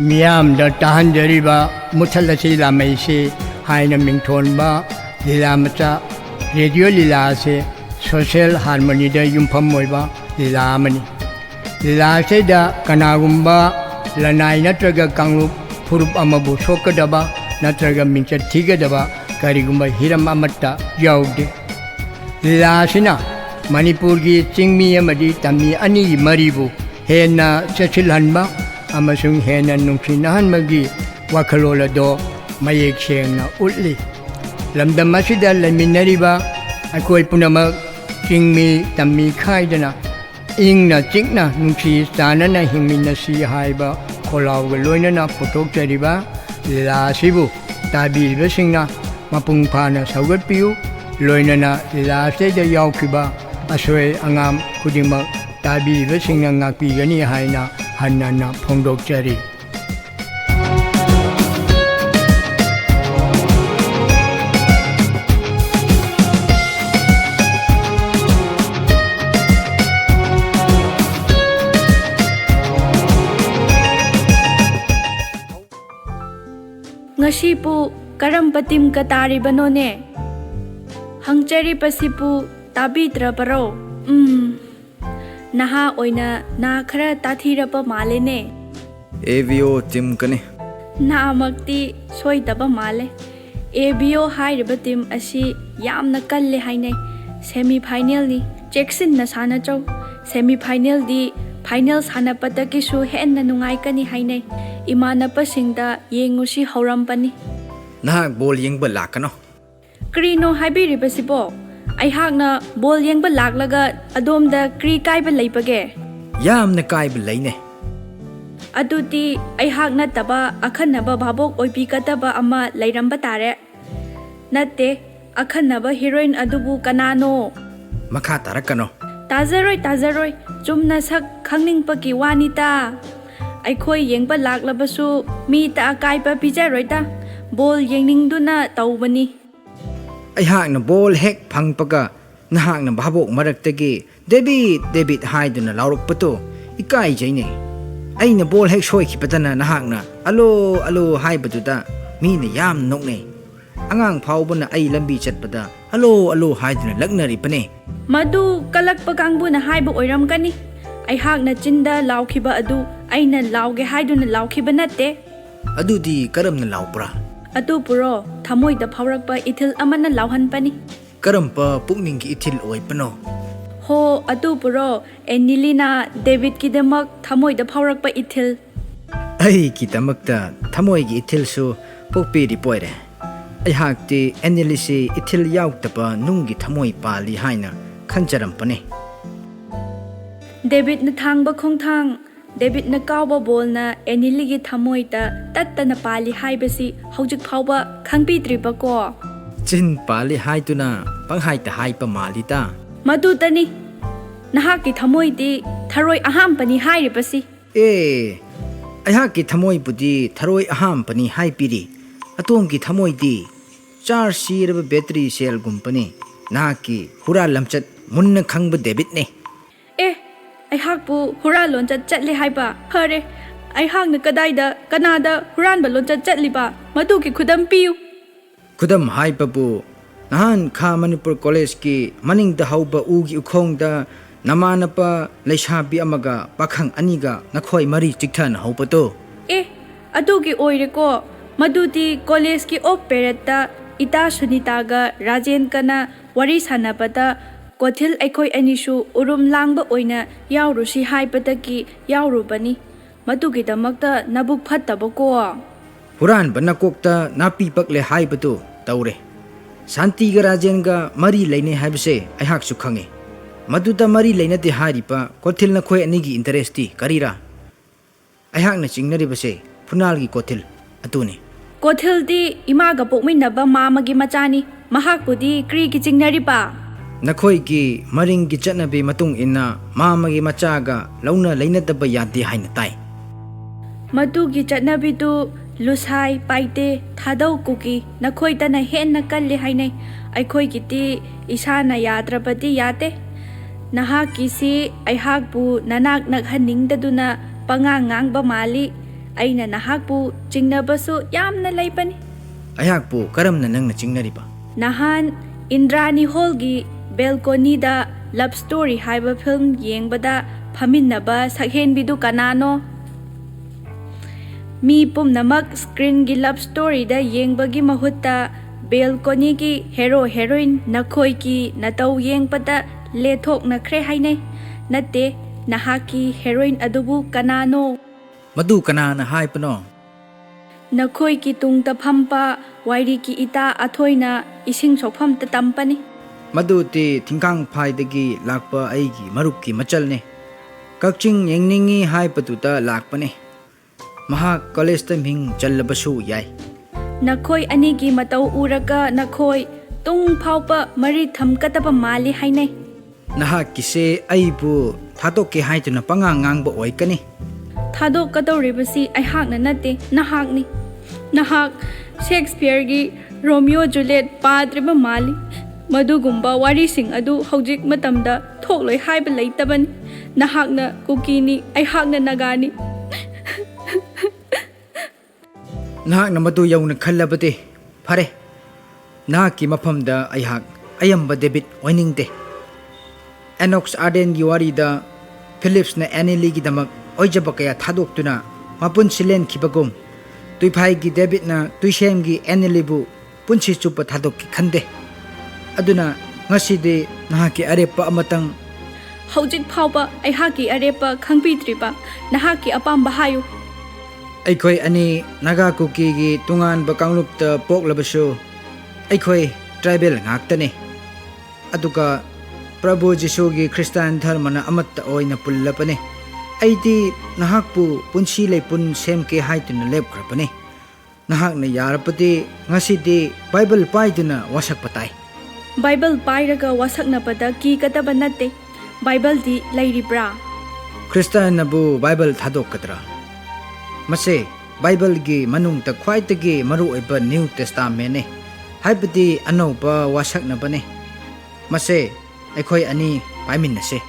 मियामदा ताहंजरीबा मुथलसी लामेसे हाइना मिंगथोनबा लीला मचा रेडियो लीला से social harmony दा युमफम मोइबा लीला मनी लीला से दा कनागुम्बा लनाई नत्रगा कांगरुप फुरुप अमबु सोकदबा नत्रगा मिंचत थीगदबा करिगुम्बा हिरम अमत्ता याउदे लीला सिना मणिपुर की चिंगमी अमदी तमी अनी मरीबु हेना चचिलहनबा अमसुंग हेना नुंसिनहनबगी वाखलोल अदो मयेक सेंगना उतली लमदम असिदा लेमिनरिबा अखोय पुनमक चिंगमी तमी खाइदना इंगना चिकना नुंसी चानना हिंमिनसी हाइबा खोलावग लोइनना फोटोक्चरिबा लीलासिबु ताबीबसिंगना मपुंग फाना सौगतपियु लोइनना लीलासेदा यावखिबा असोय अंगाम खुदिमक ताबीबसिंगना ngakpigani haina hannana phongdokchari ngasipu karam patim ka taribanone hangchari pasipu tabitra paro naha oina na khara tathirapa malene AVO team kane na makti soidaba male AVO hairiba team asi yamna kalle hainai semi final ni jackson na sana chau semi final di final sana pataki su henna nungai kani hainai imanapa singda yengusi hauram-pani nahak bol yengba lakano krino haibiriba sibo ai hakna bol yengba laklaga adomda kri kaiba leipage yamna kaiba leine aduti ai hakna taba akhanaba bhabok oipi kataba ama leiramba tare natte akhanaba heroine adubu kanano makha tarakano tazaroi chumna sak khangningpaki wanita aikhoi yengba laklabasu mi ta kaiba pijaroita bol yengningduna tawbani aihakna bol hek phangpaga nahakna bhabok maraktagi David haiduna laurukpato ikai jaine aina bol hek soikhipatana nahakna alo haibaduda mina yam nokne angang phawbuna ai lambi chatpada alo haiduna lagnari pane madu kalakpa kangbuna haiba oiramkani aihakna chinda laukhiba adu aina lauge haiduna laukhiba natte adudi karamna laupra atu puro thamoida phaurakpa ithil amana lauhanpani karampa pukning ki ithil oipano ho atu puro enilina David ki demak thamoida phaurakpa ithil ai ki tamakta thamoi gi ithil su pokpi ri poire ai hakti enilisi ithil yautapa nungi thamoi pali haina khancharam pane David na thangba khongthang David na kawba bolna eniligi thamoita tattana pali haibasi hojik phawba khangpidriba ko chin pali haituna panghaita haipa malita madu tani nahaki thamoiti tharoi aham pani hairibasi ai hakki thamoi budi tharoi aham pani haipiri atom ki thamoi di char sirba battery cell gumpani nahaki hura lamchat munna khangba David ne ai hakpu hura loncha chatli haiba hare ai hakna kadaida kanada huran ba loncha chatliba madu ki khudam piu khudam haipabu nahan kha manipur college ki maning da hauba ugi ukhong da namanapa leishabi amaga pakhang aniga nakhoi mari chikthana haupato adu ki oire ko maduti college ki op peretta ita sunita ga rajen kana wari sanapata kothil aikhoi anishu urum langba oina yaurusi haipataki yaurubani madugi damakta nabuk phattaba ko huran banakokta napi pakle haibatu taure santi ga rajen ga mari leine haibse aihak su khange maduta mari leina te haripa kothil na khoi ani gi interest ti karira aihak na chingnari base funal gi kothil atune kothil di ima ga pokminaba mama gi machani mahakudi kri gi chingnari pa nakhoi gi maring gi chanabi matung inna mama gi machaga launa leina taba yadi haina tai madu gi chanabi tu lusai paite thadau kuki nakhoi tana henna kalli hainai aikhoi gi ti isana yadrapati yate nahak kisi aihak bu nanak naghaning daduna pangangang ba mali ꯑꯩꯅ ꯅꯍꯥꯛꯄꯨ ꯆꯤꯡꯅꯕꯁꯨ ꯌꯥꯝꯅ ꯂꯩꯕꯅꯤ ꯑꯩꯍꯥꯛꯄꯨ ꯀꯔꯝꯅ ꯅꯪꯅ ꯆꯤꯡꯅꯔꯤꯕ ꯅꯍꯥꯟ ꯏꯟꯗ꯭ꯔꯥꯅꯤ ꯍꯣꯜꯒꯤ ꯕꯦꯜꯀꯣꯅꯤꯗ ꯂꯞ story ꯍꯥꯏꯕ film ꯌꯦꯡꯕꯗ ꯐꯝꯃꯤꯟꯅꯕ ꯁꯛꯍꯦꯟꯕꯤꯗꯨ ꯀꯅꯥꯅꯣ ꯃꯤ ꯄꯨꯝꯅꯃꯛ ꯁ꯭ꯀ꯭ꯔꯤꯟꯒꯤ ꯂꯞ ꯁ꯭ꯇꯣꯔꯤꯗ ꯌꯦꯡꯕꯒꯤ ꯃꯍꯨꯠꯇ ꯕꯦꯜꯀꯣꯅꯤꯒꯤ ꯍꯦꯔꯣ ꯍꯦꯔꯣꯏꯟ ꯅꯈꯣꯏꯒꯤ ꯅꯇꯧ ꯌꯦꯡꯕꯗ ꯂꯦꯊꯣꯛꯅꯈ꯭ꯔꯦ ꯍꯥꯏꯅꯩ ꯅꯠꯇꯦ ꯅꯍꯥꯛꯀꯤ ꯍꯦꯔꯣꯏꯟ ꯑꯗꯨꯕꯨ ꯀꯅꯥꯅꯣ ꯃꯗꯨ ꯀꯅꯥꯅ ꯍꯥꯏꯕꯅꯣ ꯅꯈꯣꯏꯒꯤ ꯇꯨꯡꯗ ꯐꯝꯕ ꯋꯥꯏꯔꯤꯒꯤ ꯏꯇꯥ ꯑꯊꯣꯏꯅ ꯏꯁꯤꯡ ꯁꯣꯛꯐꯝꯇ ꯇꯝꯄꯅꯤ ꯃꯗꯨꯗꯤ ꯊꯤꯡꯀꯥꯡꯐꯥꯏꯗꯒꯤ ꯂꯥꯛꯄ ꯑꯩꯒꯤ ꯃꯔꯨꯞꯀꯤ ꯃꯆꯜꯅꯤ ꯀꯛꯆꯤꯡ ꯌꯦꯡꯅꯤꯡꯉꯤ ꯍꯥꯏꯕꯗꯨꯗ ꯂꯥꯛꯄꯅꯤ ꯃꯍꯥꯛ ꯀꯣꯂꯦꯖꯇ ꯃꯤꯡ ꯆꯜꯂꯕꯁꯨ ꯌꯥꯏ ꯅꯈꯣꯏ ꯑꯅꯤꯒꯤ ꯃꯇꯧ ꯎꯔꯒ ꯅꯈꯣꯏ ꯇꯨꯡ ꯐꯥꯎꯕ ꯃꯔꯤ ꯊꯝꯒꯗꯕ ꯃꯥꯜꯂꯤ ꯍꯥꯏꯅꯩ ꯅꯍꯥꯛꯀꯤꯁꯦ ꯑꯩꯕꯨ ꯊꯥꯗꯣꯛꯀꯦ ꯍꯥꯏꯗꯨꯅ ꯄꯉꯥꯡ ꯉꯥꯡꯕ ꯑꯣꯏꯒꯅꯤ ꯊꯥꯗꯣꯛꯀꯗꯧꯔꯤꯕꯁꯤ ꯑꯩꯍꯥꯛꯅ ꯅꯠꯇꯦ ꯅꯍꯥꯛꯅꯤ ꯅꯍꯥꯛ ꯁꯦꯛꯁꯄꯤꯌꯔꯒꯤ ꯔꯣꯃꯤꯌꯣ ꯖꯨꯂꯤꯌꯦꯠ ꯄꯥꯗ꯭ꯔꯤꯕ ꯃꯥꯜꯂꯤ ꯃꯗꯨꯒꯨꯝꯕ ꯋꯥꯔꯤꯁꯤꯡ ꯑꯗꯨ ꯍꯧꯖꯤꯛ ꯃꯇꯝꯗ ꯊꯣꯛꯂꯣꯏ ꯍꯥꯏꯕ ꯂꯩꯇꯕꯅꯤ ꯅꯍꯥꯛꯅ ꯀꯨꯀꯤꯅꯤ ꯑꯩꯍꯥꯛꯅ ꯅꯥꯒꯥꯅꯤ ꯅꯍꯥꯛꯅ ꯃꯗꯨ ꯌꯧꯅ ꯈꯜꯂꯕꯗꯤ ꯐꯔꯦ ꯅꯍꯥꯛꯀꯤ ꯃꯐꯝꯗ ꯑꯩꯍꯥꯛ ꯑꯌꯝꯕ ꯗꯦꯕꯤꯠ ꯑꯣꯏꯅꯤꯡꯗꯦ ꯑꯦꯅꯣꯛꯁ ꯑꯥꯔꯗꯦꯟꯒꯤ ꯋꯥꯔꯤꯗ ꯐꯤꯂꯤꯞꯁꯅ ꯑꯦꯅꯤꯂꯤꯒꯤꯗꯃꯛ ꯑꯣꯏꯖꯕ ꯀꯌా ꯊꯥꯗꯣꯛꯇꯨꯅ ꯃꯄꯨꯟꯁꯤ ꯂꯦꯟꯈꯤꯕꯒꯨꯝ ꯇꯨꯏꯐꯥꯏꯒꯤ ꯗꯦꯕꯤꯠꯅ ꯇꯨꯏꯁꯦꯝꯒꯤ ꯑꯦꯅꯤꯂꯤꯕꯨ ꯄꯨꯟꯁꯤ ꯆꯨꯞꯄ ꯊꯥꯗꯣꯛꯀꯦ ꯈꯟꯗꯦ ꯑꯗꯨꯅ ꯉꯁꯤꯗꯤ ꯅꯍꯥꯛꯀꯤ ꯑꯔꯦꯞꯄ ꯑꯃꯇꯪ ꯍꯧꯖꯤꯛ ꯐꯥꯎꯕ ꯑꯩꯍꯥꯛꯀꯤ ꯑꯔꯦꯞꯄ ꯈꯪꯕꯤꯗ꯭ꯔꯤꯕ ꯅꯍꯥꯛꯀꯤ ꯑꯄꯥꯝꯕ ꯍꯥꯏꯌꯨ ꯑꯩꯈꯣꯏ ꯑꯅꯤ ꯅꯥꯒꯥ ꯀꯨꯀꯤꯒꯤ ꯇꯣꯉꯥꯟꯕ ꯀꯥꯡꯂꯨꯞꯇ ꯄꯣꯛꯂꯕꯁꯨ ꯑꯩꯈꯣꯏ ꯇ꯭ꯔꯥꯏꯕꯦꯜ ꯉꯥꯛꯇꯅꯤ ꯑꯗꯨꯒ ꯄ꯭ꯔꯚꯨ ꯖꯤꯁꯨꯒꯤ ꯈ꯭ꯔꯤꯁꯇꯥꯟ ꯙꯔꯃꯅ ꯑꯃꯠꯇ ꯑꯣꯏꯅ ꯄꯨꯜꯂꯕꯅꯤ ꯑꯩꯗꯤ ꯅꯍꯥꯛꯄꯨ ꯄꯨꯟꯁꯤ ꯂꯩꯄꯨꯟ ꯁꯦꯝꯒꯦ ꯍꯥꯏꯗꯨꯅ ꯂꯦꯞꯈ꯭ꯔꯕꯅꯤ ꯅꯍꯥꯛꯅ ꯌꯥꯔꯕꯗꯤ ꯉꯁꯤꯗꯤ ꯕꯥꯏꯕꯜ ꯄꯥꯏꯗꯨꯅ ꯋꯥꯁꯛꯄ ꯇꯥꯏ ꯕꯥꯏꯕꯜ ꯄꯥꯏꯔꯒ ꯋꯥꯁꯛꯅꯕꯗ ꯀꯤꯒꯗꯕ ꯅꯠꯇꯦ ꯕꯥꯏꯕꯜꯗꯤ ꯂꯩꯔꯤꯕ꯭ꯔꯥ ꯈ꯭ꯔꯤꯁꯇꯥꯟꯅꯕꯨ ꯕꯥꯏꯕꯜ ꯊꯥꯗꯣꯛꯀꯗ꯭ꯔꯥ ꯃꯁꯤ ꯕꯥꯏꯕꯜꯒꯤ ꯃꯅꯨꯡꯗ ꯈ꯭ꯋꯥꯏꯗꯒꯤ ꯃꯔꯨꯑꯣꯏꯕ ꯅ꯭ꯌꯨ ꯇꯦꯁꯇꯥꯃꯦꯟꯅꯤ ꯍꯥꯏꯕꯗꯤ ꯑꯅꯧꯕ ꯋꯥꯁꯛꯅꯕꯅꯤ ꯃꯁꯤ ꯑꯩꯈꯣꯏ ꯑꯅꯤ ꯄꯥꯏꯃꯤꯟꯅꯁꯤ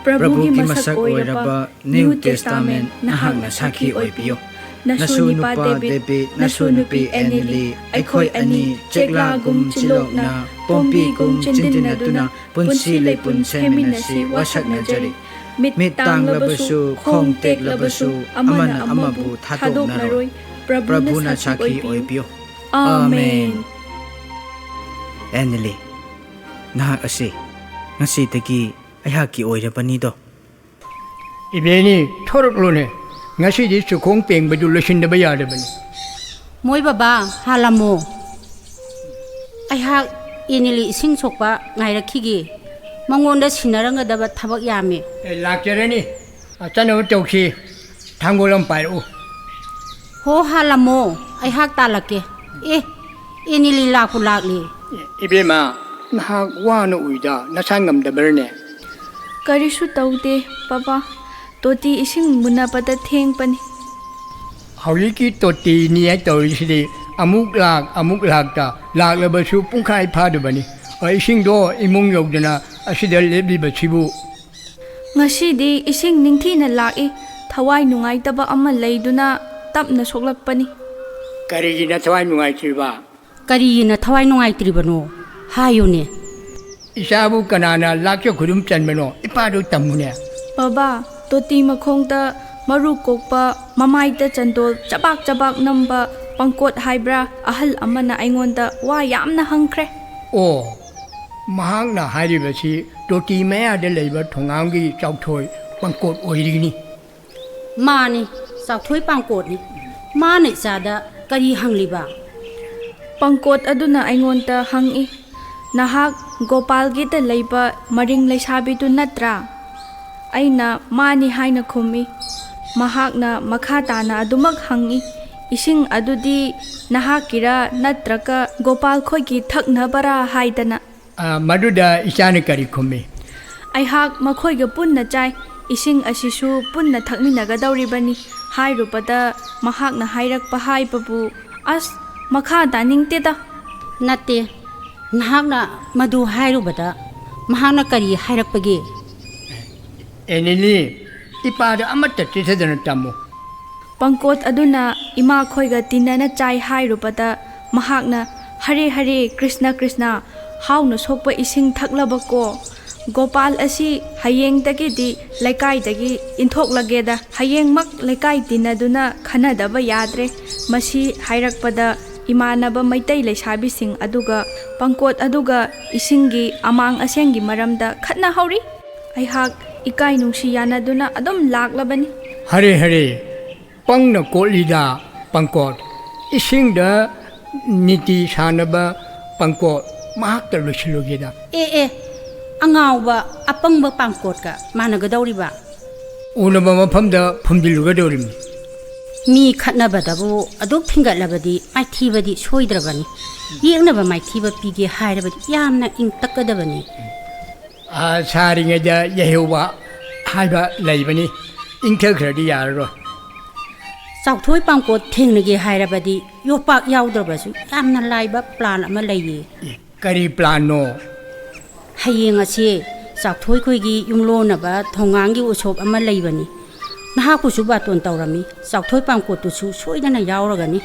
ꯄ꯭ꯔꯚꯨꯒꯤ ꯃꯁꯛ ꯑꯣꯏꯔꯕ ꯅ꯭ꯌꯨ ꯇꯦꯁꯇꯥꯃꯦꯟ ꯅꯍꯥꯛꯅ ꯁꯥꯈꯤ ꯑꯣꯏꯕꯤꯌꯨ ꯅꯁꯨ ꯅꯨꯄꯥ ꯗꯦꯕꯤꯠ ꯅꯁꯨ ꯅꯨꯄꯤ ꯑꯦꯅꯤꯂꯤ ꯑꯩꯈꯣꯏ ꯑꯅꯤ ꯆꯦꯛꯂꯥꯒꯨꯝ ꯆꯤꯂꯣꯛꯅ ꯄꯣꯝꯕꯤꯒꯨꯝ ꯆꯤꯟꯗꯤꯟꯅꯗꯨꯅ ꯄꯨꯟꯁꯤ ꯂꯩꯄꯨꯟ ꯁꯦꯝꯃꯤꯟꯅꯁꯤ ꯋꯥꯁꯛꯅꯖꯔꯤ ꯃꯤꯠ ꯇꯥꯡꯂꯕꯁꯨ ꯈꯣꯡ ꯇꯦꯛꯂꯕꯁꯨ ꯑꯃꯅ ꯑꯃꯕꯨ ꯊꯥꯗꯣꯛꯅꯔꯣꯏ ꯄ꯭ꯔꯚꯨꯅ ꯁꯥꯈꯤ ꯑꯣꯏꯕꯤꯌꯨ ꯑꯥꯃꯦꯟ ꯑꯦꯅꯤꯂꯤ ꯅꯍꯥꯛ ꯑꯁꯤ ꯉꯁꯤꯗꯒꯤ ꯑꯩꯍꯥꯛꯀꯤ ꯑꯣꯏꯔꯕꯅꯤꯗꯣ ꯏꯕꯦꯅꯤ ꯊꯣꯔꯛꯂꯣꯅꯦ ꯉꯁꯤꯗꯤ ꯆꯨꯈꯣꯡ ꯄꯦꯡꯕꯗꯨ ꯂꯣꯏꯁꯤꯟꯗꯕ ꯌꯥꯗꯕꯅꯤ ꯃꯣꯏ ꯕꯕꯥ ꯍꯥꯜꯂꯝꯃꯣ ꯑꯩꯍꯥꯛ ꯑꯦꯅꯤꯂꯤ ꯏꯁꯤꯡ ꯁꯣꯛꯄ ꯉꯥꯏꯔꯛꯈꯤꯒꯦ ꯃꯉꯣꯟꯗ ꯁꯤꯟꯅꯔꯝꯒꯗꯕ ꯊꯕꯛ ꯌꯥꯝꯃꯦ ꯂꯥꯛꯆꯔꯅꯤ ꯆꯠꯅꯕ ꯇꯧꯈꯤ ꯊꯥꯡꯒꯣꯜ ꯑꯃ ꯄꯥꯏꯔꯛꯎ ꯍꯣ ꯍꯥꯜꯂꯝꯃꯣ ꯑꯩꯍꯥꯛ ꯇꯥꯜꯂꯛꯀꯦ ꯑꯦꯅꯤꯂꯤ ꯂꯥꯛꯄꯨ ꯂꯥꯛꯂꯤ ꯏꯕꯦꯝꯃ ꯅꯍꯥꯛ ꯋꯥꯅ ꯎꯏꯗ ꯅꯁꯥ ꯉꯝꯗꯕ꯭ꯔꯅꯦ ꯀꯔꯤꯁꯨ ꯇꯧꯗꯦ ꯕꯕꯥ ꯇꯣꯇꯤ ꯏꯁꯤꯡ ꯃꯨꯟꯅꯕꯗ ꯊꯦꯡꯄꯅꯤ ꯍꯧꯖꯤꯛꯀꯤ ꯇꯣꯇꯤ ꯅꯤꯌꯥꯏ ꯇꯧꯔꯤꯁꯤꯗꯤ ꯑꯃꯨꯛ ꯂꯥꯛꯇ ꯂꯥꯛꯂꯕꯁꯨ ꯄꯨꯡꯈꯥꯏ ꯐꯥꯗꯕꯅꯤ ꯏꯁꯤꯡꯗꯣ ꯏꯃꯨꯡ ꯌꯧꯗꯅ ꯑꯁꯤꯗ ꯂꯦꯞꯂꯤꯕꯁꯤꯕꯨ ꯉꯁꯤꯗꯤ ꯏꯁꯤꯡ ꯅꯤꯡꯊꯤꯅ ꯂꯥꯛꯏ ꯊꯋꯥꯏ ꯅꯨꯡꯉꯥꯏꯇꯕ ꯑꯃ ꯂꯩꯗꯨꯅ ꯇꯞꯅ ꯁꯣꯛꯂꯛꯄꯅꯤ ꯀꯔꯤꯒꯤꯅ ꯊꯋꯥꯏ ꯅꯨꯡꯉꯥꯏꯇ꯭ꯔꯤꯕ ꯀꯔꯤꯒꯤꯅ ꯊꯋꯥꯏ ꯅꯨꯡꯉꯥꯏꯇ꯭ꯔꯤꯕꯅꯣ ꯍꯥꯏꯌꯨꯅꯦ ꯏꯆꯥꯕꯨ ꯀꯅꯥꯅ ꯂꯥꯛꯆ ꯈꯨꯗꯨꯝ ꯆꯟꯕꯅꯣ ꯏꯄꯥꯗꯨ ꯇꯝꯃꯨꯅꯦ ꯕꯕꯥ ꯇꯣꯇꯤ ꯃꯈꯣꯡꯗ ꯃꯔꯨ ꯀꯣꯛꯄ ꯃꯃꯥꯏꯗ ꯆꯟꯗꯣꯜ ꯆꯕꯥꯛ ꯆꯕꯥꯛ ꯅꯝꯕ ꯄꯪꯀꯣꯠ ꯍꯥꯏꯕ꯭ꯔꯥ ꯑꯍꯜ ꯑꯃꯅ ꯑꯩꯉꯣꯟꯗ ꯋꯥ ꯌꯥꯝꯅ ꯍꯪꯈ꯭ꯔꯦ ꯑꯣ ꯃꯍꯥꯛꯅ ꯍꯥꯏꯔꯤꯕꯁꯤ ꯇꯣꯇꯤ ꯃꯌꯥꯗ ꯂꯩꯕ ꯊꯣꯡꯒꯥꯝꯒꯤ ꯆꯥꯎꯊꯣꯏ ꯄꯪꯀꯣꯠ ꯑꯣꯏꯔꯤꯅꯤ ꯃꯥꯅꯤ ꯆꯥꯎꯊꯣꯏ ꯄꯥꯡꯀꯣꯠꯅꯤ ꯃꯥꯅ ꯏꯆꯥꯗ ꯀꯔꯤ ꯍꯪꯂꯤꯕ ꯄꯪꯀꯣꯠ ꯑꯗꯨꯅ ꯑꯩꯉꯣꯟꯗ ꯍꯪꯏ ꯅꯍꯥꯛ ꯒꯣꯄꯥꯜꯒꯤꯗ ꯂꯩꯕ ꯃꯔꯤꯡ ꯂꯩꯁꯥꯕꯤꯗꯨ ꯅꯠꯇ꯭ꯔꯥ ꯑꯩꯅ ꯃꯥꯅꯤ ꯍꯥꯏꯅ ꯈꯨꯝꯃꯤ ꯃꯍꯥꯛꯅ ꯃꯈꯥ ꯇꯥꯅ ꯑꯗꯨꯃꯛ ꯍꯪꯏ ꯏꯁꯤꯡ ꯑꯗꯨꯗꯤ ꯅꯍꯥꯛꯀꯤꯔꯥ ꯅꯠꯇ꯭ꯔꯒ ꯒꯣꯄꯥꯜ ꯈꯣꯏꯒꯤ ꯊꯛꯅꯕꯔꯥ ꯍꯥꯏꯗꯅ ꯃꯗꯨꯗ ꯏꯆꯥꯅ ꯀꯔꯤ ꯈꯨꯝꯃꯤ ꯑꯩꯍꯥꯛ ꯃꯈꯣꯏꯒ ꯄꯨꯟꯅ ꯆꯥꯏ ꯏꯁꯤꯡ ꯑꯁꯤꯁꯨ ꯄꯨꯟꯅ ꯊꯛꯃꯤꯟꯅꯒꯗꯧꯔꯤꯕꯅꯤ ꯍꯥꯏꯔꯨꯕꯗ ꯃꯍꯥꯛꯅ ꯍꯥꯏꯔꯛꯄ ꯍꯥꯏꯕꯕꯨ ꯑꯁ ꯃꯈꯥ ꯇꯥꯅꯤꯡꯗꯦꯗ ꯅꯠꯇꯦ ꯅꯍꯥꯛꯅ ꯃꯗꯨ ꯍꯥꯏꯔꯨꯕꯗ ꯃꯍꯥꯛꯅ ꯀꯔꯤ ꯍꯥꯏꯔꯛꯄꯒꯦ ꯑꯦꯅꯤꯂꯤ ꯏꯄꯥꯗ ꯑꯃꯠꯇ ꯆꯤꯊꯗꯅ ꯇꯝꯃꯨ ꯄꯪꯀꯣꯠ ꯑꯗꯨꯅ ꯏꯃꯥ ꯈꯣꯏꯒ ꯇꯤꯟꯅꯅ ꯆꯥꯏ ꯍꯥꯏꯔꯨꯕꯗ ꯃꯍꯥꯛꯅ ꯍꯔꯦ ꯍꯔꯦ ꯀ꯭ꯔꯤꯁꯅ ꯀ꯭ꯔꯤꯁꯅ ꯍꯥꯎꯅ ꯁꯣꯛꯄ ꯏꯁꯤꯡ ꯊꯛꯂꯕꯀꯣ ꯒꯣꯄꯥꯜ ꯑꯁꯤ ꯍꯌꯦꯡꯗꯒꯤꯗꯤ ꯂꯩꯀꯥꯏꯗꯒꯤ ꯏꯟꯊꯣꯛꯂꯒꯦꯗ ꯍꯌꯦꯡꯃꯛ ꯂꯩꯀꯥꯏ ꯇꯤꯟꯅꯗꯨꯅ ꯈꯟꯅꯗꯕ ꯌꯥꯗ꯭ꯔꯦ ꯃꯁꯤ ꯍꯥꯏꯔꯛꯄꯗ ꯏꯃꯥꯟꯅꯕ ꯃꯩꯇꯩ ꯂꯩꯁꯥꯕꯤꯁꯤꯡ ꯑꯗꯨꯒ ꯄꯪꯀꯣꯠ ꯑꯗꯨꯒ ꯏꯁꯤꯡꯒꯤ ꯑꯃꯥꯡ ꯑꯁꯦꯡꯒꯤ ꯃꯔꯝꯗ ꯈꯠꯅꯍꯧꯔꯤ ꯑꯩꯍꯥꯛ ꯏꯀꯥꯏ ꯅꯨꯡꯁꯤ ꯌꯥꯅꯗꯨꯅ ꯑꯗꯨꯝ ꯂꯥꯛꯂꯕꯅꯤ ꯍꯔꯦ ꯍꯔꯦ ꯄꯪꯅ ꯀꯣꯠꯂꯤꯗ ꯄꯪꯀꯣꯠ ꯏꯁꯤꯡꯗ ꯅꯤꯇꯤ ꯁꯥꯟꯅꯕ ꯄꯪꯀꯣꯠ ꯃꯍꯥꯛꯇ ꯂꯣꯏꯁꯤꯜꯂꯨꯒꯦꯗ ꯑꯦ ꯑꯉꯥꯎꯕ ꯑꯄꯪꯕ ꯄꯥꯡꯀꯣꯠꯀ ꯃꯥꯟꯅꯒꯗꯧꯔꯤꯕ ꯎꯅꯕ ꯃꯐꯝꯗ ꯐꯨꯝꯖꯤꯜꯂꯨꯒꯗꯧꯔꯤꯕꯅꯤ ꯃꯤ ꯈꯠꯅꯕꯗꯕꯨ ꯑꯗꯨꯛ ꯊꯤꯡꯒꯠꯂꯕꯗꯤ ꯃꯥꯏꯊꯤꯕꯗꯤ ꯁꯣꯏꯗ꯭ꯔꯕꯅꯤ ꯌꯦꯛꯅꯕ ꯃꯥꯏꯊꯤꯕ ꯄꯤꯒꯦ ꯍꯥꯏꯔꯕꯗꯤ ꯌꯥꯝꯅ ꯏꯪ ꯇꯛꯀꯗꯕꯅꯤ ꯁꯥꯔꯤꯉꯩꯗ ꯌꯩꯍꯧꯕ ꯍꯥꯏꯕ ꯂꯩꯕꯅꯤ ꯏꯪꯊꯈ꯭ꯔꯗꯤ ꯌꯥꯔꯔꯣꯏ ꯆꯥꯎꯊꯣꯏ ꯄꯥꯡꯀꯣꯠ ꯊꯦꯡꯅꯒꯦ ꯍꯥꯏꯔꯕꯗꯤ ꯌꯣꯄꯥꯛ ꯌꯥꯎꯗ꯭ꯔꯕꯁꯨ ꯌꯥꯝꯅ ꯂꯥꯏꯕ ꯄ꯭ꯂꯥꯟ ꯑꯃ ꯂꯩꯌꯦ ꯀꯔꯤ ꯄ꯭ꯂꯥꯟꯅꯣ ꯍꯌꯦꯡ ꯑꯁꯤ ꯆꯥꯎꯊꯣꯏꯈꯣꯏꯒꯤ ꯌꯨꯝꯂꯣꯟꯅꯕ ꯊꯣꯡꯒꯥꯡꯒꯤ ꯎꯁꯣꯞ ꯑꯃ ꯂꯩꯕꯅꯤ ꯅꯍꯥꯛꯄꯨꯁꯨ ꯕꯥꯇꯣꯟ ꯇꯧꯔꯝꯃꯤ ꯆꯥꯎꯊꯣꯏ ꯄꯥꯡꯀꯣꯠꯇꯨꯁꯨ ꯁꯣꯏꯗꯅ ꯌꯥꯎꯔꯒꯅꯤ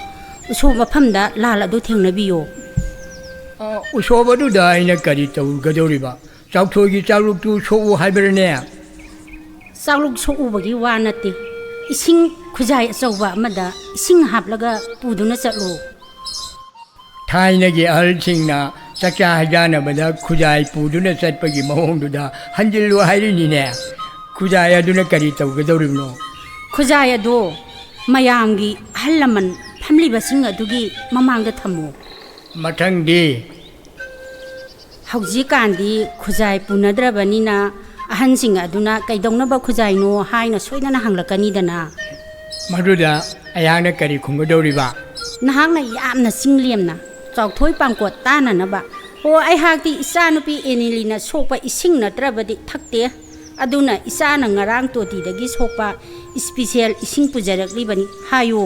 ꯎꯁꯣꯞ ꯃꯐꯝꯗ ꯂꯥꯜ ꯑꯗꯨ ꯊꯦꯡꯅꯕꯤꯌꯣ ꯎꯁꯣꯞ ꯑꯗꯨꯗ ꯑꯩꯅ ꯀꯔꯤ ꯇꯧꯒꯗꯧꯔꯤꯕ ꯆꯥꯎꯊꯣꯏꯒꯤ ꯆꯥꯂꯨꯛꯇꯨ ꯁꯣꯛꯎ ꯍꯥꯏꯕꯔꯅꯦ ꯆꯥꯛꯂꯨꯛ ꯁꯣꯛꯎꯕꯒꯤ ꯋꯥ ꯅꯠꯇꯦ ꯏꯁꯤꯡ ꯈꯨꯖꯥꯏ ꯑꯆꯧꯕ ꯑꯃꯗ ꯏꯁꯤꯡ ꯍꯥꯞꯂꯒ ꯄꯨꯗꯨꯅ ꯆꯠꯂꯨ ꯊꯥꯏꯅꯒꯤ ꯑꯍꯜꯁꯤꯡꯅ ꯆꯥꯛꯆꯥ ꯍꯩꯖꯥꯟꯅꯕꯗ ꯈꯨꯖꯥꯏ ꯄꯨꯗꯨꯅ ꯆꯠꯄꯒꯤ ꯃꯑꯣꯡꯗꯨꯗ ꯍꯟꯖꯤꯜꯂꯨ ꯍꯥꯏꯔꯤꯅꯤꯅꯦ ꯈꯨꯖꯥꯏ ꯑꯗꯨꯅ ꯀꯔꯤ ꯇꯧꯒꯗꯧꯔꯤꯕꯅꯣ ꯈꯨꯖꯥꯏ ꯑꯗꯣ ꯃꯌꯥꯝꯒꯤ ꯑꯍꯜ ꯂꯃꯟ ꯐꯝꯂꯤꯕꯁꯤꯡ ꯑꯗꯨꯒꯤ ꯃꯃꯥꯡꯗ ꯊꯝꯃꯨ ꯃꯊꯪꯗꯤ ꯍꯧꯖꯤꯛꯀꯥꯟꯗꯤ ꯈꯨꯖꯥꯏ ꯄꯨꯅꯗ꯭ꯔꯕꯅꯤꯅ ꯑꯍꯟꯁꯤꯡ ꯑꯗꯨꯅ ꯀꯩꯗꯧꯅꯕ ꯈꯨꯖꯥꯏꯅꯣ ꯍꯥꯏꯅ ꯁꯣꯏꯗꯅ ꯍꯪꯂꯛꯀꯅꯤꯗꯅ ꯃꯗꯨꯗ ꯑꯩꯍꯥꯛꯅ ꯀꯔꯤ ꯈꯨꯝꯒꯗꯧꯔꯤꯕ ꯅꯍꯥꯛꯅ ꯌꯥꯝꯅ ꯆꯤꯡꯂꯦꯝꯅ ꯆꯥꯎꯊꯣꯏ ꯄꯥꯡꯀꯣꯠ ꯇꯥꯅꯅꯕ ꯑꯣ ꯑꯩꯍꯥꯛꯇꯤ ꯏꯆꯥꯅꯨꯄꯤ ꯑꯦꯅꯤꯂꯤꯅ ꯁꯣꯛꯄ ꯏꯁꯤꯡ ꯅꯠꯇ꯭ꯔꯕꯗꯤ ꯊꯛꯇꯦ ꯑꯗꯨꯅ ꯏꯆꯥꯅ ꯉꯔꯥꯡ ꯇꯣꯇꯤꯗꯒꯤ ꯁꯣꯛꯄ ꯏꯁꯄꯤꯁꯦꯜ ꯏꯁꯤꯡ ꯄꯨꯖꯔꯛꯂꯤꯕꯅꯤ ꯍꯥꯏꯌꯨ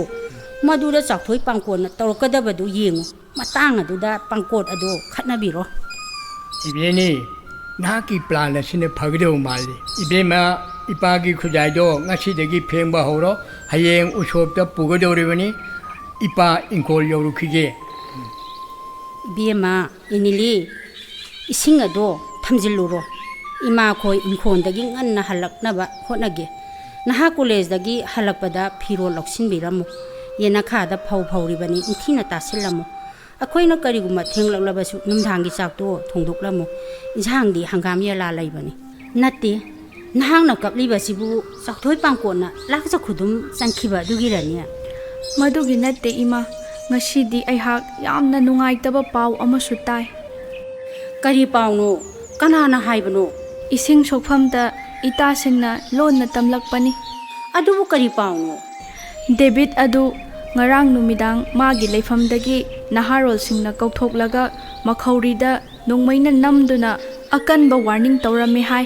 ꯃꯗꯨꯗ ꯆꯥꯎꯊꯣꯏ ꯄꯥꯡꯀꯣꯠꯅ ꯇꯧꯔꯛꯀꯗꯕꯗꯨ ꯌꯦꯡꯉꯨ ꯃꯇꯥꯡ ꯑꯗꯨꯗ ꯄꯥꯡꯀꯣꯠ ꯑꯗꯨ ꯈꯠꯅꯕꯤꯔꯣ ꯏꯕꯦꯅꯤ ꯅꯍꯥꯛꯀꯤ ꯄ꯭ꯂꯥꯟ ꯑꯁꯤꯅ ꯐꯒꯗꯧ ꯃꯥꯜꯂꯤ ꯏꯕꯦꯝꯃ ꯏꯄꯥꯒꯤ ꯈꯨꯖꯥꯏꯗꯣ ꯉꯁꯤꯗꯒꯤ ꯐꯦꯡꯕ ꯍꯧꯔꯣ ꯍꯌꯦꯡ ꯎꯁꯣꯞꯇ ꯄꯨꯒꯗꯧꯔꯤꯕꯅꯤ ꯏꯄꯥ ꯏꯪꯈꯣꯜ ꯌꯧꯔꯨꯈꯤꯒꯦ ꯏꯕꯦꯝꯃ ꯑꯦꯅꯤꯂꯤ ꯏꯁꯤꯡ ꯑꯗꯣ ꯊꯝꯖꯤꯜꯂꯨꯔꯣ ꯏꯃꯥꯈꯣꯏ ꯏꯪꯈꯣꯜꯗꯒꯤ ꯉꯟꯅ ꯍꯜꯂꯛꯅꯕ ꯍꯣꯠꯅꯒꯦ ꯅꯍꯥꯛ ꯀꯣꯂꯦꯖꯗꯒꯤ ꯍꯜꯂꯛꯄꯗ ꯐꯤꯔꯣꯜ ꯂꯧꯁꯤꯟꯕꯤꯔꯝꯃꯨ ꯌꯦꯅꯈꯥꯗ ꯐꯧ ꯐꯧꯔꯤꯕꯅꯤ ꯅꯤꯡꯊꯤꯅ ꯇꯥꯁꯤꯜꯂꯝꯃꯨ ꯑꯩꯈꯣꯏꯅ ꯀꯔꯤꯒꯨꯝꯕ ꯊꯦꯡꯂꯛꯂꯕꯁꯨ ꯅꯨꯡꯗꯥꯡꯒꯤ ꯆꯥꯛꯇꯣ ꯊꯣꯡꯗꯣꯛꯂꯝꯃꯨ ꯏꯟꯁꯥꯡꯗꯤ ꯍꯪꯒꯥꯝ ꯌꯦꯂꯥ ꯂꯩꯕꯅꯤ ꯅꯠꯇꯦ ꯅꯍꯥꯛꯅ ꯀꯞꯂꯤꯕꯁꯤꯕꯨ ꯆꯥꯎꯊꯣꯏ ꯄꯥꯡꯀꯣꯠꯅ ꯂꯥꯛꯆ ꯈꯨꯗꯨꯝ ꯆꯪꯈꯤꯕ ꯑꯗꯨꯒꯤꯔꯅꯤ ꯃꯗꯨꯒꯤ ꯅꯠꯇꯦ ꯏꯃꯥ ꯉꯁꯤꯗꯤ ꯑꯩꯍꯥꯛ ꯌꯥꯝꯅ ꯅꯨꯡꯉꯥꯏꯇꯕ ꯄꯥꯎ ꯑꯃꯁꯨ ꯇꯥꯏ ꯀꯔꯤ ꯄꯥꯎꯅꯣ ꯀꯅꯥꯅ ꯍꯥꯏꯕꯅꯣ ꯏꯁꯤꯡ ꯁꯣꯛꯐꯝꯗ ꯏꯇꯥꯁꯤꯡꯅ ꯂꯣꯟꯅ ꯇꯝꯂꯛꯄꯅꯤ ꯑꯗꯨꯕꯨ ꯀꯔꯤ ꯄꯥꯎꯅꯣ ꯗꯦꯕꯤꯠ ꯑꯗꯨ ꯉꯔꯥꯡ ꯅꯨꯃꯤꯗꯥꯡ ꯃꯥꯒꯤ ꯂꯩꯐꯝꯗꯒꯤ ꯅꯍꯥꯔꯣꯜꯁꯤꯡꯅ ꯀꯧꯊꯣꯛꯂꯒ ꯃꯈꯧꯔꯤꯗ ꯅꯣꯡꯃꯩꯅ ꯅꯝꯗꯨꯅ ꯑꯀꯟꯕ ꯋꯥꯔꯅꯤꯡ ꯇꯧꯔꯝꯃꯤ ꯍꯥꯏ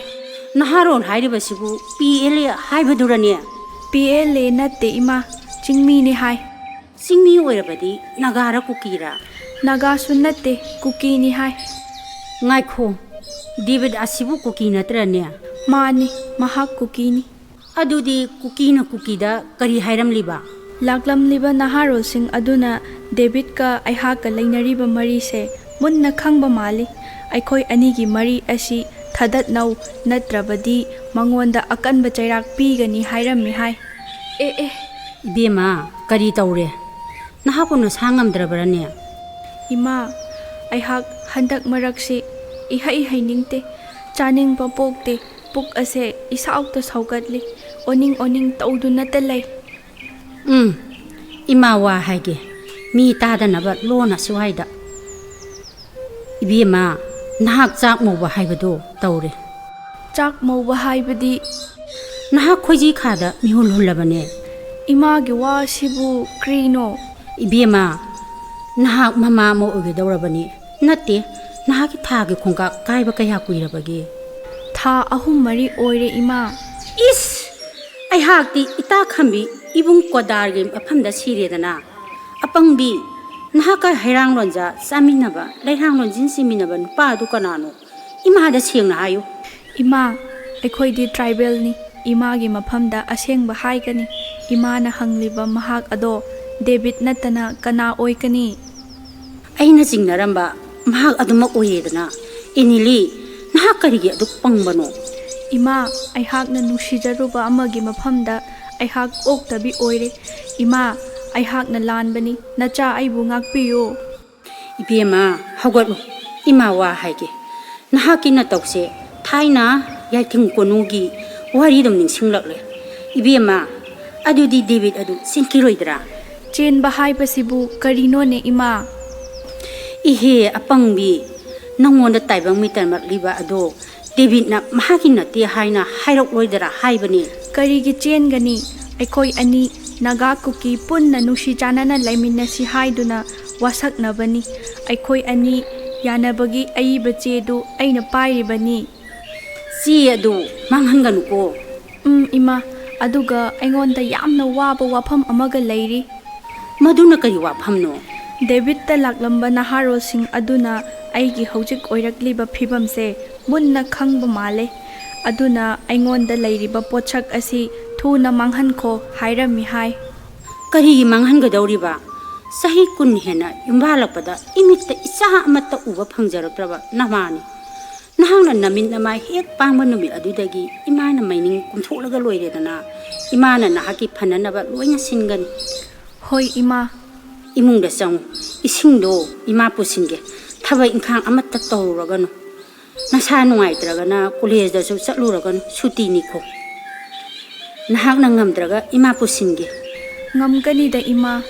ꯅꯍꯥꯔꯣꯜ ꯍꯥꯏꯔꯤꯕꯁꯤꯕꯨ PLA ꯍꯥꯏꯕꯗꯨꯔꯅꯦ PLA ꯅꯠꯇꯦ ꯏꯃꯥ ꯆꯤꯡꯃꯤꯅꯤ ꯍꯥꯏ ꯆꯤꯡꯃꯤ ꯑꯣꯏꯔꯕꯗꯤ ꯅꯥꯒꯥꯔ ꯀꯨꯀꯤꯔꯥ ꯅꯥꯒꯥꯁꯨ ꯅꯠꯇꯦ ꯀꯨꯀꯤꯅꯤ ꯍꯥꯏ ꯉꯥꯏꯈꯣ ꯗꯦꯕꯤꯠ ꯑꯁꯤꯕꯨ ꯀꯨꯀꯤ ꯅꯠꯇ꯭ꯔꯅꯦ ꯃꯥꯅꯤ ꯃꯍꯥꯛ ꯀꯨꯀꯤꯅꯤ ꯑꯗꯨꯗꯤ ꯀꯨꯀꯤꯅ ꯀꯨꯀꯤꯗ ꯀꯔꯤ ꯍꯥꯏꯔꯝꯂꯤꯕ ꯂꯥꯛꯂꯝꯂꯤꯕ ꯅꯍꯥꯔꯣꯜꯁꯤꯡ ꯑꯗꯨꯅ ꯗꯦꯕꯤꯠꯀ ꯑꯩꯍꯥꯛꯀ ꯂꯩꯅꯔꯤꯕ ꯃꯔꯤꯁꯦ ꯃꯨꯟꯅ ꯈꯪꯕ ꯃꯥꯜꯂꯤ ꯑꯩꯈꯣꯏ ꯑꯅꯤꯒꯤ ꯃꯔꯤ ꯑꯁꯤ ꯊꯗꯠꯅꯧ ꯅꯠꯇ꯭ꯔꯕꯗꯤ ꯃꯉꯣꯟꯗ ꯑꯀꯟꯕ ꯆꯩꯔꯥꯛ ꯄꯤꯒꯅꯤ ꯍꯥꯏꯔꯝꯃꯤ ꯍꯥꯏ ꯏꯕꯦꯝꯃ ꯀꯔꯤ ꯇꯧꯔꯦ ꯅꯍꯥꯛꯄꯨ ꯅꯁꯥ ꯉꯝꯗ꯭ꯔꯕꯔꯅꯦ ꯏꯃꯥ ꯑꯩꯍꯥꯛ ꯍꯟꯗꯛ ꯃꯔꯛꯁꯤ ꯏꯍꯩ ꯍꯩꯅꯤꯡꯗꯦ ꯆꯥꯅꯤꯡꯕ ꯄꯣꯛꯇꯦ ꯄꯨꯛ ꯑꯁꯦ ꯏꯁꯥꯎꯇ ꯁꯧꯒꯠꯂꯤ ꯑꯣꯅꯤꯡ ꯑꯣꯅꯤꯡ ꯇꯧꯗꯨꯅꯇ ꯂꯩ ꯏꯃꯥ ꯋꯥ ꯍꯥꯏꯒꯦ ꯃꯤ ꯇꯥꯗꯅꯕ ꯂꯣꯟꯅ ꯁ꯭ꯋꯥꯏꯗ ꯏꯕꯦꯝꯃ ꯅꯍꯥꯛ ꯆꯥꯛ ꯃꯧꯕ ꯍꯥꯏꯕꯗꯣ ꯇꯧꯔꯦ ꯆꯥꯛ ꯃꯧꯕ ꯍꯥꯏꯕꯗꯤ ꯅꯍꯥꯛ ꯈꯣꯏꯖꯤ ꯈꯥꯗ ꯃꯤꯍꯨꯜ ꯍꯨꯜꯂꯕꯅꯦ ꯏꯃꯥꯒꯤ ꯋꯥꯁꯤꯕꯨ ꯀ꯭ꯔꯤꯅꯣ ꯏꯕꯦꯝꯃ ꯅꯍꯥꯛ ꯃꯃꯥ ꯑꯃ ꯑꯣꯏꯒꯗꯧꯔꯕꯅꯤ ꯅꯠꯇꯦ ꯅꯍꯥꯛꯀꯤ ꯊꯥꯒꯤ ꯈꯣꯡꯀꯥꯞ ꯀꯥꯏꯕ ꯀꯌꯥ ꯀꯨꯏꯔꯕꯒꯦ ꯊꯥ 3-4 ꯑꯣꯏꯔꯦ ꯏꯃꯥ ꯏꯁ ꯑꯩꯍꯥꯛꯇꯤ ꯏꯇꯥ ꯈꯝꯕꯤ ꯏꯕꯨꯡ ꯀꯣꯗꯥꯔꯒꯤ ꯃꯐꯝꯗ ꯁꯤꯔꯦꯗꯅ ꯑꯄꯪꯕꯤ ꯅꯍꯥꯛꯀ ꯍꯩꯔꯥꯡ ꯂꯣꯟꯖꯥ ꯆꯥꯃꯤꯟꯅꯕ ꯂꯩꯔꯥꯡ ꯂꯣꯟꯖꯤꯟ ꯁꯤꯃꯤꯟꯅꯕ ꯅꯨꯄꯥ ꯑꯗꯨ ꯀꯅꯥꯅꯣ ꯏꯃꯥꯗ ꯁꯦꯡꯅ ꯍꯥꯏꯌꯨ ꯏꯃꯥ ꯑꯩꯈꯣꯏꯗꯤ ꯇ꯭ꯔꯥꯏꯕꯦꯜꯅꯤ ꯏꯃꯥꯒꯤ ꯃꯐꯝꯗ ꯑꯁꯦꯡꯕ ꯍꯥꯏꯒꯅꯤ꯫ ꯏꯃꯥꯅ ꯍꯪꯂꯤꯕ ꯃꯍꯥꯛ ꯑꯗꯣ ꯗꯦꯕꯤꯠ ꯅꯠꯇꯅ ꯀꯅꯥ ꯑꯣꯏꯒꯅꯤ? ꯑꯩꯅ ꯆꯤꯡꯅꯔꯝꯕ ꯃꯍꯥꯛ ꯑꯗꯨꯃꯛ ꯑꯣꯏꯌꯦꯗꯅ꯫ ꯑꯦꯅꯤꯂꯤ, ꯅꯍꯥꯛ ꯀꯔꯤꯒꯤ ꯑꯗꯨꯛ ꯄꯪꯕꯅꯣ? ꯏꯃꯥ, ꯑꯩꯍꯥꯛꯅ ꯅꯨꯡꯁꯤꯖꯔꯨꯕ ꯑꯃꯒꯤ ꯃꯐꯝꯗ ꯑꯩꯍꯥꯛ ꯑꯣꯛꯇꯕꯤ ꯑꯣꯏꯔꯦ꯫ ꯏꯃꯥ, ꯑꯩꯍꯥꯛꯅ ꯂꯥꯟꯕꯅꯤ, ꯅꯆꯥ ꯑꯩꯕꯨ ꯉꯥꯛꯄꯤꯌꯨ꯫ ꯏꯕꯦꯝꯃ, ꯍꯧꯒꯠꯂꯨ, ꯏꯃꯥ ꯋꯥ ꯍꯥꯏꯒꯦ꯫ ꯅꯍꯥꯛꯀꯤ ꯅꯇꯧꯁꯦ ꯊꯥꯏꯅ ꯌꯥꯏꯊꯤꯡ ꯀꯣꯅꯨꯒꯤ ꯋꯥꯔꯤꯗꯨꯝ ꯅꯤꯡꯁꯤꯡꯂꯛꯂꯦ꯫ ꯏꯕꯦꯝꯃ, ꯑꯗꯨꯗꯤ ꯗꯦꯕꯤꯠ ꯑꯗꯨ ꯆꯦꯟꯈꯤꯔꯣꯏꯗ꯭ꯔꯥ? ꯆꯦꯟꯕ ꯍꯥꯏꯕꯁꯤꯕꯨ ꯀꯔꯤꯅꯣꯅꯦ ꯏꯃꯥ? ꯏꯍꯦ ꯑꯄꯪꯕꯤ, ꯅꯪꯉꯣꯟꯗ ꯇꯥꯏꯕꯪ ꯃꯤꯇꯟꯃꯛꯂꯤꯕ ꯑꯗꯣ ꯗꯦꯕꯤꯠꯅ ꯃꯍꯥꯛꯀꯤ ꯅꯠꯇꯦ ꯍꯥꯏꯅ ꯍꯥꯏꯔꯛꯂꯣꯏꯗꯔꯥ ꯍꯥꯏꯕꯅꯤ꯫ ꯀꯔꯤꯒꯤ ꯆꯦꯟꯒꯅꯤ? ꯑꯩꯈꯣꯏ ꯑꯅꯤ ꯅꯥꯒꯥ ꯀꯨꯀꯤ ꯄꯨꯟꯅ ꯅꯨꯡꯁꯤ ꯆꯥꯟꯅꯅ ꯂꯩꯃꯤꯟꯅꯁꯤ ꯍꯥꯏꯗꯨꯅ ꯋꯥꯁꯛꯅꯕꯅꯤ꯫ ꯑꯩꯈꯣꯏ ꯑꯅꯤ ꯌꯥꯅꯕꯒꯤ ꯑꯏꯕ ꯆꯦꯗꯨ ꯑꯩꯅ ꯄꯥꯏꯔꯤꯕꯅꯤ꯫ ꯆꯦ ꯑꯗꯨ ꯃꯥꯡꯍꯟꯒꯅꯨꯀꯣ꯫ ꯏꯃꯥ, ꯑꯗꯨꯒ ꯑꯩꯉꯣꯟꯗ ꯌꯥꯝꯅ ꯋꯥꯕ ꯋꯥꯐꯝ ꯑꯃꯒ ꯂꯩꯔꯤ꯫ ꯃꯗꯨꯅ ꯀꯔꯤ ꯋꯥꯐꯝꯅꯣ? ꯗꯦꯕꯤꯠꯇ ꯂꯥꯛꯂꯝꯕ ꯅꯍꯥꯔꯣꯜꯁꯤꯡ ꯑꯗꯨꯅ ꯑꯩꯒꯤ ꯍꯧꯖꯤꯛ ꯑꯣꯏꯔꯛꯂꯤꯕ ꯐꯤꯕꯝꯁꯦ ꯃꯨꯟꯅ ꯈꯪꯕ ꯃꯥꯜꯂꯦ꯫ ꯑꯗꯨꯅ ꯑꯩꯉꯣꯟꯗ ꯂꯩꯔꯤꯕ ꯄꯣꯠꯁꯛ ꯑꯁꯤ ꯊꯨꯅ ꯃꯥꯡꯍꯟꯈꯣ ꯍꯥꯏꯔꯝꯃꯤ ꯍꯥꯏ꯫ ꯀꯔꯤꯒꯤ ꯃꯥꯡꯍꯟꯒꯗꯧꯔꯤꯕ? ꯆꯍꯤ 10 ꯍꯦꯟꯅ ꯌꯨꯝꯕꯥꯜꯂꯛꯄꯗ ꯏꯃꯤꯠꯇ ꯏꯆꯥ ꯑꯃꯠꯇ ꯎꯕ ꯐꯪꯖꯔꯛꯇ꯭ꯔꯕ ꯅꯃꯥꯅꯤ꯫ ꯅꯍꯥꯛꯅ ꯅꯃꯤꯠ ꯅꯃꯥꯏ ꯍꯦꯛ ꯄꯥꯡꯕ ꯅꯨꯃꯤꯠ ꯑꯗꯨꯗꯒꯤ ꯏꯃꯥꯅ ꯃꯩꯅꯤꯡ ꯀꯨꯝꯊꯣꯛꯂꯒ ꯂꯣꯏꯔꯦꯗꯅ꯫ ꯏꯃꯥꯅ ꯅꯍꯥꯛꯀꯤ ꯐꯅꯅꯕ ꯂꯣꯏꯅ ꯁꯤꯟꯒꯅꯤ꯫ ꯍꯣꯏ ꯏꯃꯥ꯫ ꯏꯃꯨꯡꯗ ꯆꯪꯉꯨ, ꯏꯁꯤꯡꯗꯣ ꯏꯃꯥ ꯄꯨꯁꯤꯟꯒꯦ꯫ ꯊꯕꯛ ꯏꯪꯈꯥꯡ ꯑꯃꯠꯇ ꯇꯧꯔꯨꯔꯒꯅꯨ꯫ ꯅꯁꯥ ꯅꯨꯡꯉꯥꯏꯇ꯭ꯔꯒꯅ ꯀꯣꯂꯦꯖꯗꯁꯨ ꯆꯠꯂꯨꯔꯒꯅꯨ, ꯁꯨꯇꯤꯅꯤꯈꯣ꯫ ꯅꯍꯥꯛꯅ ꯉꯝꯗ꯭ꯔꯒ ꯏꯃꯥ ꯄꯨꯁꯤꯟꯒꯦ꯫ ꯉꯝꯒꯅꯤꯗ ꯏꯃꯥ,